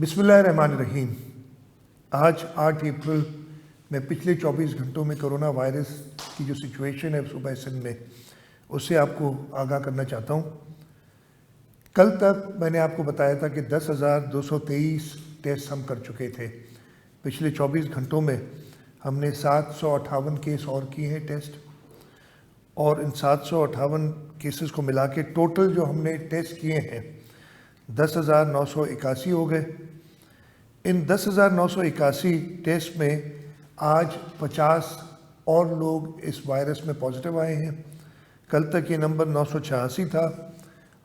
बिस्मिल्लाहिर्रहमानिर्रहीम। आज 8 अप्रैल में पिछले 24 घंटों में कोरोना वायरस की जो सिचुएशन है सूबा सिंध में, उससे आपको आगाह करना चाहता हूँ। कल तक मैंने आपको बताया था कि 10,223 टेस्ट हम कर चुके थे। पिछले 24 घंटों में हमने 758 केस और किए हैं टेस्ट, और इन 758 केसेस को मिला के टोटल जो हमने टेस्ट किए हैं 10,981 हो गए। इन 10,981 टेस्ट में आज 50 और लोग इस वायरस में पॉजिटिव आए हैं। कल तक ये नंबर 986 था।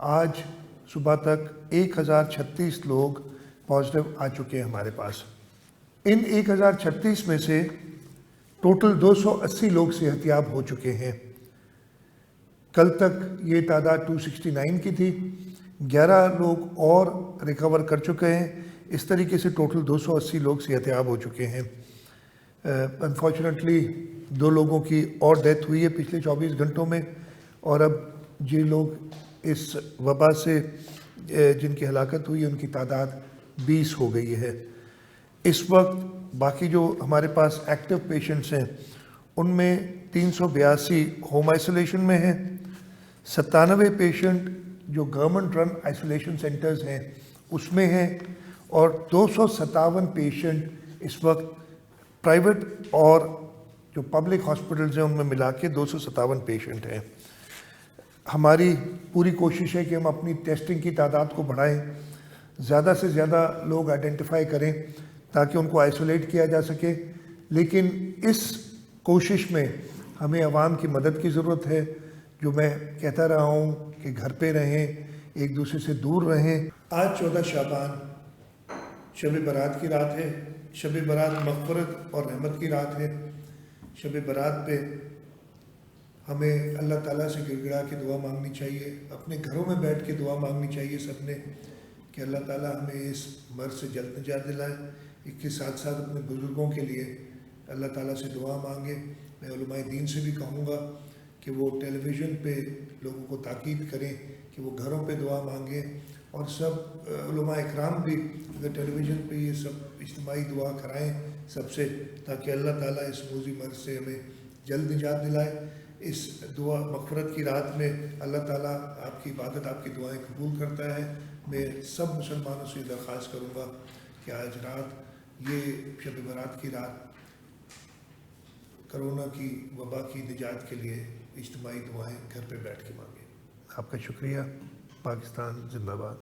आज सुबह तक 1,036 लोग पॉजिटिव आ चुके हैं हमारे पास। इन 1,036 में से टोटल 280 लोग सेहतियाब हो चुके हैं। कल तक ये तादाद 269 की थी। 11 लोग और रिकवर कर चुके हैं। इस तरीके से टोटल 280 लोग सेहतियाब हो चुके हैं। अनफॉर्चुनेटली 2 लोगों की और डेथ हुई है पिछले 24 घंटों में, और अब ये लोग इस वबा से जिनकी हलाकत हुई है उनकी तादाद 20 हो गई है। इस वक्त बाकी जो हमारे पास एक्टिव पेशेंट्स हैं उनमें 382 होम आइसोलेशन में हैं, 97 पेशेंट जो गवर्नमेंट रन आइसोलेशन सेंटर्स हैं उसमें हैं, और 257 पेशेंट इस वक्त प्राइवेट और जो पब्लिक हॉस्पिटल्स हैं उनमें मिला के 257 पेशेंट हैं। हमारी पूरी कोशिश है कि हम अपनी टेस्टिंग की तादाद को बढ़ाएं, ज़्यादा से ज़्यादा लोग आइडेंटिफाई करें ताकि उनको आइसोलेट किया जा सके। लेकिन इस कोशिश में हमें आवाम की मदद की ज़रूरत है। जो मैं कहता रहा हूँ कि घर पे रहें, एक दूसरे से दूर रहें। आज 14 शाबान शब बारात की रात है। शब बारात मग़फ़िरत और रहमत की रात है। शब बारात पे हमें अल्लाह ताला से गिड़गिड़ा के दुआ मांगनी चाहिए। अपने घरों में बैठ के दुआ मांगनी चाहिए सबने कि अल्लाह ताला हमें इस मर्ज़ से जल्द निजात दिलाए। इसके साथ साथ अपने बुज़ुर्गों के लिए अल्लाह ताला से दुआ मांगे। मैं उलमाए दीन से भी कहूँगा कि वो टेलीविज़न पे लोगों को ताकीद करें कि वो घरों पे दुआ मांगें, और सब उलमाए इकराम भी अगर टेलीविज़न पे ये सब इज्तिमाई दुआ कराएं सबसे, ताकि अल्लाह ताला इस मूज़ी मर्ज़ से हमें जल्द निजात दिलाए। इस दुआ मग़फ़िरत की रात में अल्लाह ताला आपकी इबादत, आपकी दुआएं कबूल करता है। मैं सब मुसलमानों से दरख्वास्त करूँगा कि आज रात ये शब बारात की रात कोरोना की वबा की निजात के लिए इज्तिमाई दुआएं घर पे बैठ के मांगें। आपका शुक्रिया। पाकिस्तान जिंदाबाद।